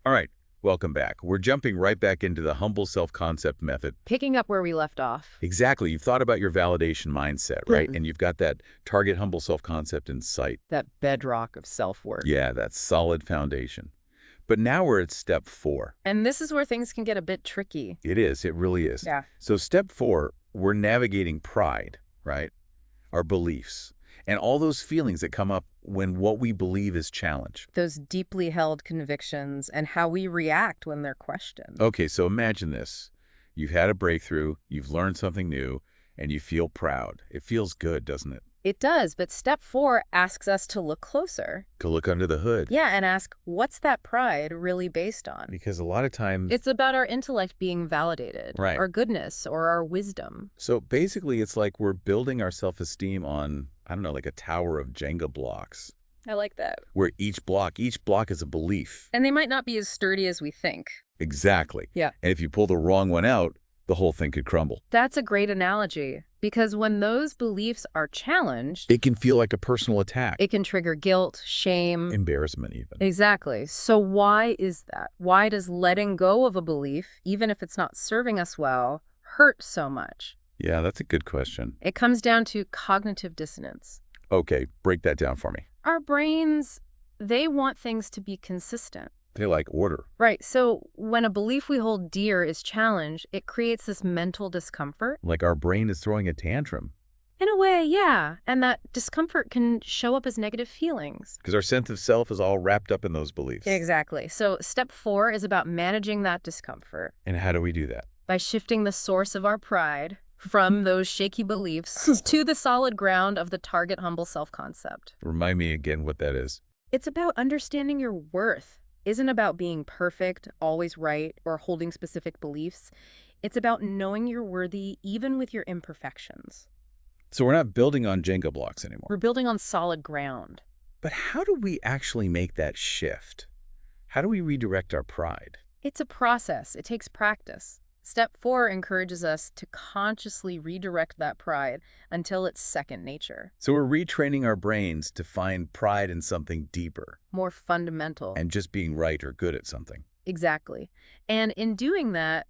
All right, welcome back. We're jumping right back into the humble self-concept method. Picking up where we left off. Exactly. You've thought about your validation mindset, right? And you've got that target humble self-concept in sight. That bedrock of self-worth. Yeah, that solid foundation. But now we're at step 4. And this is where things can get a bit tricky. It is. It really is. Yeah. So step 4, we're navigating pride, right? Our beliefs and all those feelings that come up when what we believe is challenged. Those deeply held convictions and how we react when they're questioned. Okay, so imagine this. You've had a breakthrough, you've learned something new, and you feel proud. It feels good, doesn't it? It does, but step 4 asks us to look closer. To look under the hood. Yeah, and ask, what's that pride really based on? Because a lot of times... It's about our intellect being validated. Right. Our goodness or our wisdom. So basically, it's like we're building our self-esteem on, I don't know, like a tower of Jenga blocks. I like that. Where each block is a belief. And they might not be as sturdy as we think. Exactly. Yeah. And if you pull the wrong one out, the whole thing could crumble. That's a great analogy, because when those beliefs are challenged, It can feel like a personal attack. it can trigger guilt, shame. Embarrassment even. Exactly. So why is that? Why does letting go of a belief, even if it's not serving us well, hurt so much? Yeah, that's a good question. It comes down to cognitive dissonance. Okay, break that down for me. Our brains, they want things to be consistent. They like order. Right. So when a belief we hold dear is challenged, it creates this mental discomfort. Like our brain is throwing a tantrum. In a way, yeah. And that discomfort can show up as negative feelings. Because our sense of self is all wrapped up in those beliefs. Exactly. So step 4 is about managing that discomfort And how do we do that? by shifting the source of our pride from those shaky beliefs to the solid ground of the target humble self-concept. Remind me again what that is. It's about understanding your worth. Isn't about being perfect, always right, or holding specific beliefs. It's about knowing you're worthy even with your imperfections. So we're not building on Jenga blocks anymore. We're building on solid ground. But how do we actually make that shift? How do we redirect our pride? It's a process. It takes practice. Step 4 encourages us to consciously redirect that pride until it's second nature. So we're retraining our brains to find pride in something deeper. More fundamental. And just being right or good at something. Exactly. And in doing that,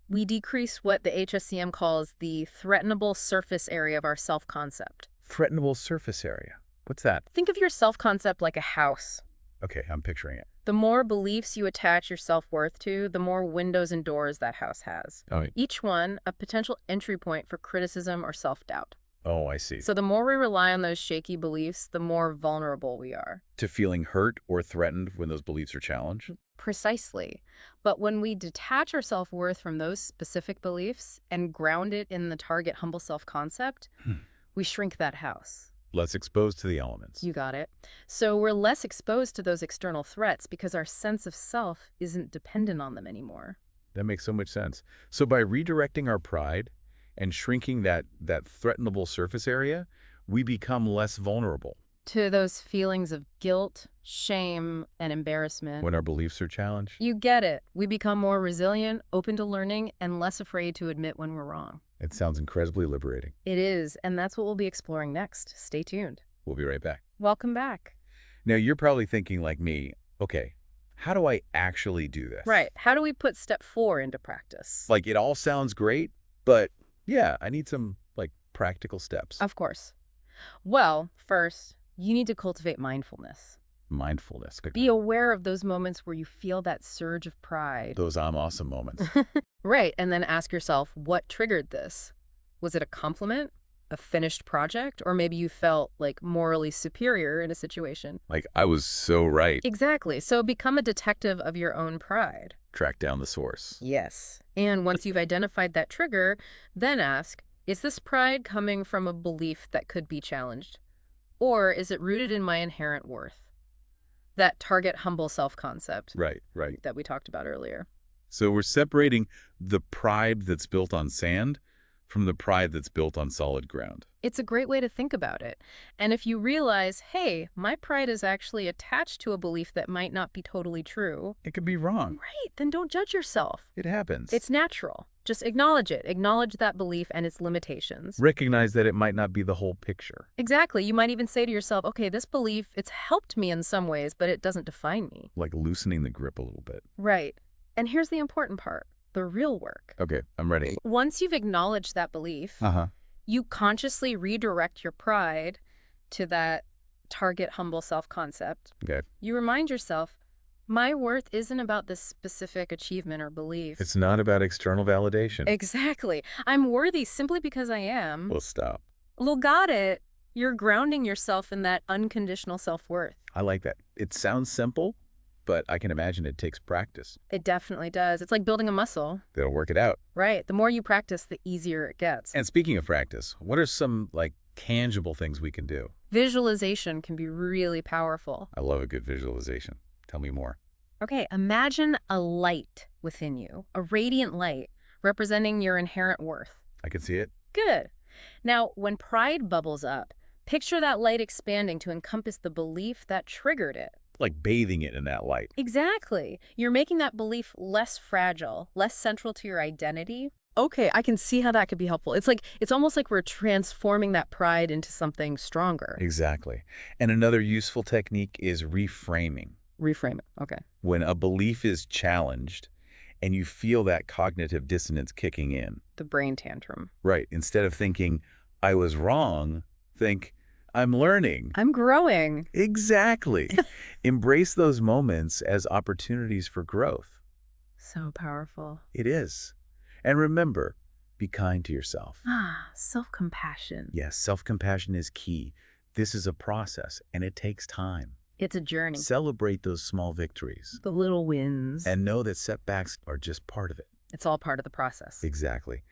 we decrease what the HSCM calls the threatenable surface area of our self-concept. Threatenable surface area. What's that? Think of your self-concept like a house. Okay, I'm picturing it. The more beliefs you attach your self-worth to, the more windows and doors that house has. Oh, Each one a potential entry point for criticism or self-doubt. oh, I see. So the more we rely on those shaky beliefs, the more vulnerable we are. To feeling hurt or threatened when those beliefs are challenged? Precisely. But when we detach our self-worth from those specific beliefs and ground it in the target humble self-concept, we shrink that house. Less exposed to the elements. You got it. So we're less exposed to those external threats because our sense of self isn't dependent on them anymore. That makes so much sense. So by redirecting our pride and shrinking that threatenable surface area, we become less vulnerable. To those feelings of guilt, shame, and embarrassment. When our beliefs are challenged? You get it. We become more resilient, open to learning, and less afraid to admit when we're wrong. It sounds incredibly liberating. It is, and that's what we'll be exploring next. Stay tuned. We'll be right back. Welcome back. Now, you're probably thinking like me, okay, how do I actually do this? Right. How do we put step 4 into practice? Like, it all sounds great, but yeah, I need some, like, practical steps. Of course. Well, first, you need to cultivate mindfulness. Mindfulness. Be aware of those moments where you feel that surge of pride. Those I'm awesome moments. Right, and then ask yourself, what triggered this? Was it a compliment, a finished project, or maybe you felt like morally superior in a situation? Like, I was so right. Exactly. So become a detective of your own pride. Track down the source. Yes. And once you've identified that trigger, then ask, is this pride coming from a belief that could be challenged? Or is it rooted in my inherent worth? That target humble self-concept. Right, right. That we talked about earlier. So we're separating the pride that's built on sand from the pride that's built on solid ground. It's a great way to think about it. And if you realize, hey, my pride is actually attached to a belief that might not be totally true, It could be wrong. right, then don't judge yourself. It happens. It's natural. Just acknowledge it. Acknowledge that belief and its limitations. Recognize that it might not be the whole picture. Exactly. You might even say to yourself, okay, this belief, it's helped me in some ways, but it doesn't define me. Like loosening the grip a little bit. Right. And here's the important part, the real work. Okay, I'm ready. Once you've acknowledged that belief, you consciously redirect your pride to that target humble self-concept. Okay. You remind yourself, my worth isn't about this specific achievement or belief. It's not about external validation. Exactly. I'm worthy simply because I am. Well, stop. Well, got it. You're grounding yourself in that unconditional self-worth. I like that. It sounds simple, but I can imagine it takes practice. It definitely does. It's like building a muscle. They'll work it out. Right. The more you practice, the easier it gets. And speaking of practice, what are some, tangible things we can do? Visualization can be really powerful. I love a good visualization. Tell me more. Okay, imagine a light within you, a radiant light representing your inherent worth. I can see it. Good. Now, when pride bubbles up, picture that light expanding to encompass the belief that triggered it. Like bathing it in that light. Exactly. You're making that belief less fragile, less central to your identity. Okay, I can see how that could be helpful. It's almost like we're transforming that pride into something stronger. Exactly. And another useful technique is reframing. Reframe it. Okay. When a belief is challenged and you feel that cognitive dissonance kicking in. The brain tantrum. Right. Instead of thinking, I was wrong, think, I'm learning. I'm growing. Exactly. Embrace those moments as opportunities for growth. So powerful. It is. And remember, be kind to yourself. Self-compassion. Yes, self-compassion is key. This is a process, and it takes time. It's a journey. Celebrate those small victories. The little wins. And know that setbacks are just part of it. It's all part of the process. Exactly.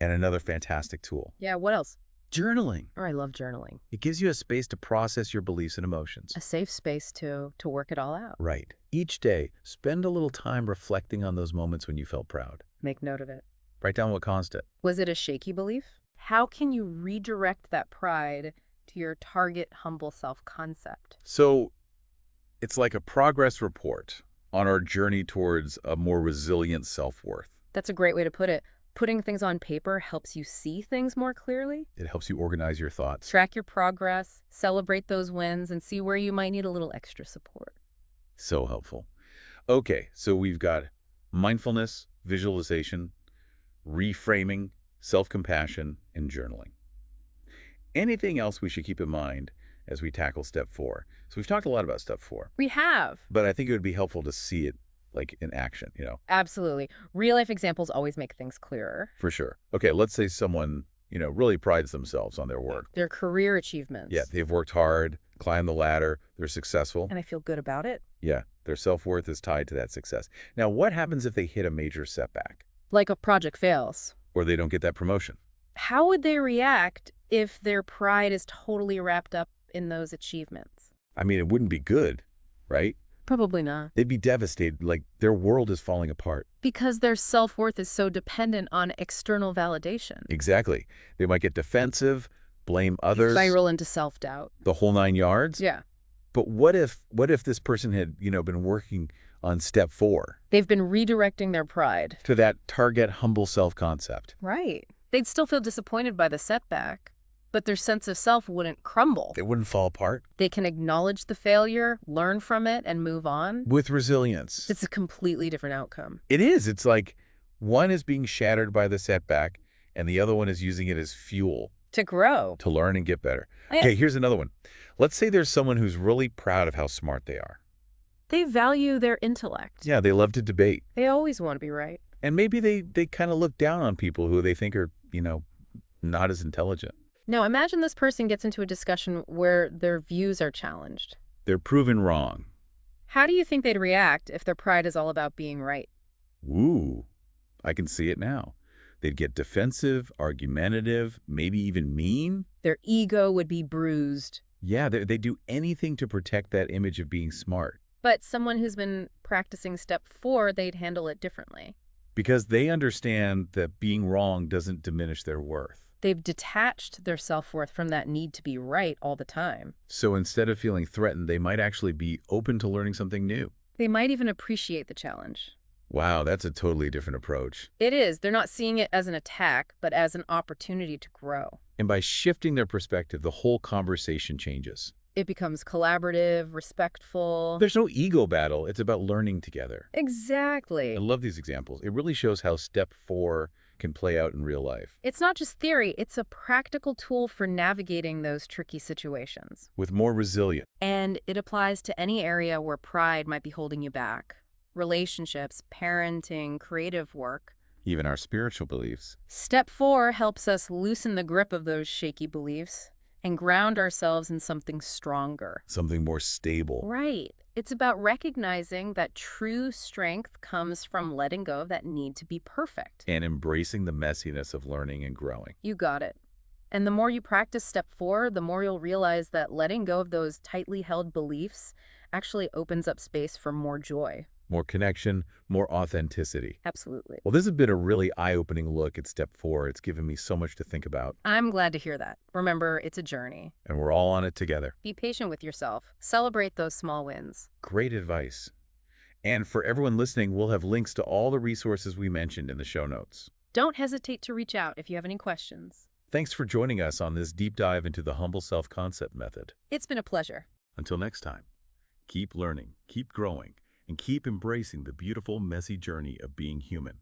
And another fantastic tool. Yeah, what else? Journaling. Oh, I love journaling. It gives you a space to process your beliefs and emotions. A safe space to work it all out. Right. Each day, spend a little time reflecting on those moments when you felt proud. Make note of it. Write down what caused it. Was it a shaky belief? How can you redirect that pride to your target humble self-concept? So, it's like a progress report on our journey towards a more resilient self-worth. That's a great way to put it. Putting things on paper helps you see things more clearly. It helps you organize your thoughts. Track your progress, celebrate those wins, and see where you might need a little extra support. So helpful. Okay, so we've got mindfulness, visualization, reframing, self-compassion, and journaling. Anything else we should keep in mind as we tackle step 4? So we've talked a lot about step 4. We have. But I think it would be helpful to see it in action, Absolutely. Real-life examples always make things clearer. For sure. Okay, let's say someone, really prides themselves on their work. Their career achievements. Yeah, they've worked hard, climbed the ladder, they're successful. And I feel good about it. Yeah, their self-worth is tied to that success. Now, what happens if they hit a major setback? Like a project fails. Or they don't get that promotion? How would they react if their pride is totally wrapped up in those achievements? I mean, it wouldn't be good, right? Probably not. They'd be devastated, like their world is falling apart. Because their self-worth is so dependent on external validation. Exactly. They might get defensive, blame others. Spiral into self-doubt. The whole 9 yards? Yeah. But what if this person had, been working on step 4? They've been redirecting their pride. To that target humble self-concept. Right. They'd still feel disappointed by the setback, but their sense of self wouldn't crumble. It wouldn't fall apart. They can acknowledge the failure, learn from it, and move on. With resilience. It's a completely different outcome. It is. It's like one is being shattered by the setback, and the other one is using it as fuel. To grow. To learn and get better. Okay, here's another one. Let's say there's someone who's really proud of how smart they are. They value their intellect. Yeah, they love to debate. They always want to be right. And maybe they kind of look down on people who they think are, not as intelligent. Now, imagine this person gets into a discussion where their views are challenged. They're proven wrong. How do you think they'd react if their pride is all about being right? Ooh, I can see it now. They'd get defensive, argumentative, maybe even mean. Their ego would be bruised. Yeah, they do anything to protect that image of being smart. But someone who's been practicing step 4, they'd handle it differently. Because they understand that being wrong doesn't diminish their worth. They've detached their self-worth from that need to be right all the time. So instead of feeling threatened, they might actually be open to learning something new. They might even appreciate the challenge. Wow, that's a totally different approach. It is. They're not seeing it as an attack, but as an opportunity to grow. And by shifting their perspective, the whole conversation changes. It becomes collaborative, respectful. There's no ego battle. It's about learning together. I Exactly. love these examples. It really shows how step 4 can play out in real life. It's not just theory, it's a practical tool for navigating those tricky situations. With more resilience, And it applies to any area where pride might be holding you back. Relationships, parenting, creative work. even our spiritual beliefs. Step 4 helps us loosen the grip of those shaky beliefs and ground ourselves in something stronger. Something more stable. Right. It's about recognizing that true strength comes from letting go of that need to be perfect. And embracing the messiness of learning and growing. You got it. And the more you practice step 4, the more you'll realize that letting go of those tightly held beliefs actually opens up space for more joy. More connection, more authenticity. Absolutely. Well, this has been a really eye-opening look at step 4. It's given me so much to think about. I'm glad to hear that. Remember, it's a journey. And we're all on it together. Be patient with yourself. Celebrate those small wins. Great advice. And for everyone listening, we'll have links to all the resources we mentioned in the show notes. Don't hesitate to reach out if you have any questions. Thanks for joining us on this deep dive into the humble self-concept method. It's been a pleasure. Until next time, keep learning, keep growing, and keep embracing the beautiful, messy journey of being human.